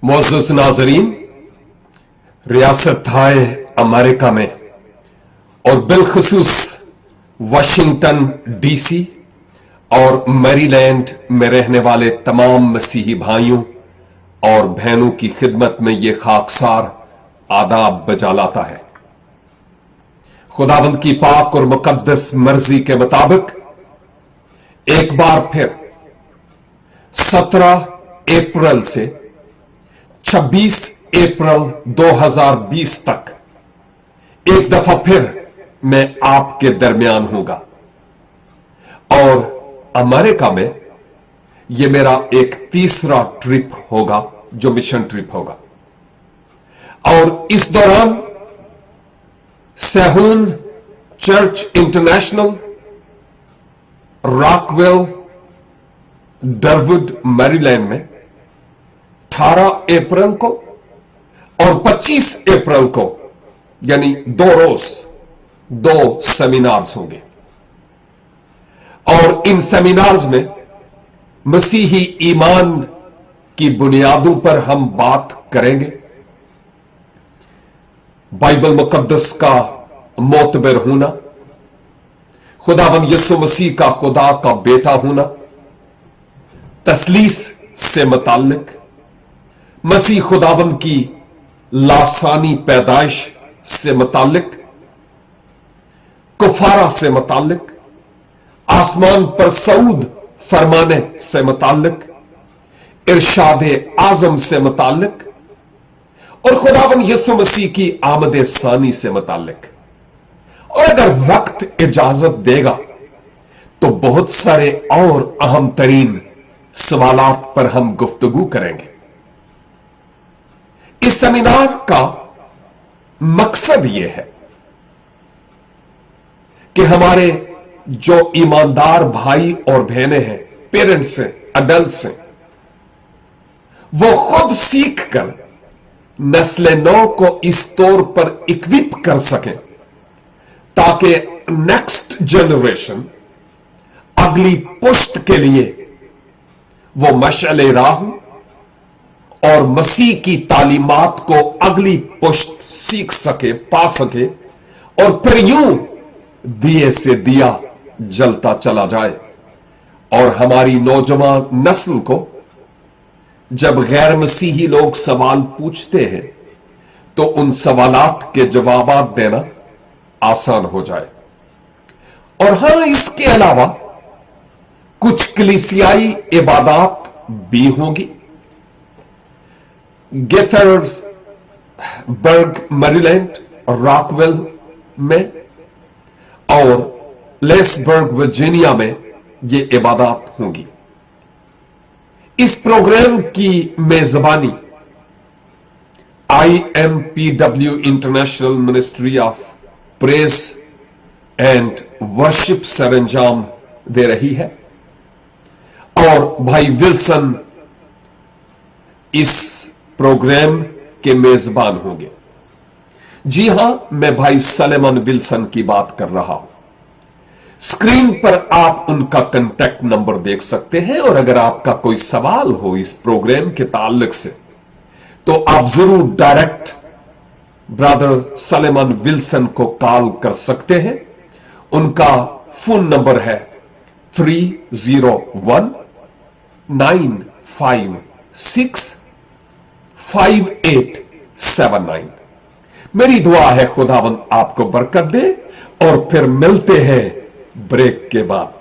मुअज़्ज़ज़ नाज़रीन, रियासत-ए अमेरिका में और बिलखुसूस वाशिंगटन डीसी और मैरीलैंड में रहने वाले तमाम मसीही भाइयों और बहनों की खिदमत में यह खाकसार आदाब बजा लाता है। खुदावंद की पाक और मुकद्दस मर्जी के मुताबिक एक बार फिर 17 अप्रैल से 26 अप्रैल 2020 तक एक दफा फिर मैं आपके दरमियान हूंगा और अमेरिका में यह मेरा एक तीसरा ट्रिप होगा जो मिशन ट्रिप होगा। और इस दौरान सेहून चर्च इंटरनेशनल, रॉकवेल, डरवुड, मैरीलैंड में 18 अप्रैल को और 25 अप्रैल को यानी 2 रोज 2 सेमिनार्स होंगे और इन सेमिनार्स में मसीही ईमान की बुनियादों पर हम बात करेंगे। बाइबल मुकद्दस का मोतबर होना, खुदावंद यीशु मसीह का खुदा का बेटा होना, तस्लीस से मुताल्लिक, मसीह खुदावंद की लासानी पैदाइश से मुताल्लिक, कुफारा से मुताल्लिक, आसमान पर सऊद फरमाने से मुताल्लिक, इरशादे आजम से मुताल्लिक और खुदावंद यीशु मसीह की आमदे सानी से मुताल्लिक। और अगर वक्त इजाजत देगा तो बहुत सारे और अहम तरीन सवालात पर हम गुफ्तगू करेंगे। इस सेमिनार का मकसद यह है कि हमारे जो ईमानदार भाई और बहनें हैं, पेरेंट्स हैं, अडल्ट्स हैं, वो खुद सीख कर नस्ल नौ को इस तौर पर इक्विप कर सकें ताकि नेक्स्ट जनरेशन अगली पुश्त के लिए वो मशअले राह और मसीह की तालीमात को अगली पुश्त सीख सके, पा सके और फिर यूं दिए से दिया जलता चला जाए। और हमारी नौजवान नस्ल को जब गैर मसीही लोग सवाल पूछते हैं तो उन सवालात के जवाबात देना आसान हो जाए। और हां, इसके अलावा कुछ कलीसियाई इबादत भी होगी। गेथर्सबर्ग, मैरीलैंड, रॉकवेल में और लेसबर्ग, वर्जीनिया में ये इबादत होंगी। इस प्रोग्राम की मेजबानी IMPW international ministry of praise and worship सरंजाम दे रही है और भाई विल्सन इस प्रोग्राम के मेजबान होंगे। जी हां, मैं भाई सलेमन विल्सन की बात कर रहा हूं। स्क्रीन पर आप उनका कांटेक्ट नंबर देख सकते हैं और अगर आपका कोई सवाल हो इस प्रोग्राम के ताल्लुक से तो आप जरूर डायरेक्ट ब्रदर सलेमन विल्सन को कॉल कर सकते हैं। उनका फोन नंबर है 301-956-5879। मेरी दुआ है खुदावंद आपको बरकत दे और फिर मिलते हैं ब्रेक के बाद।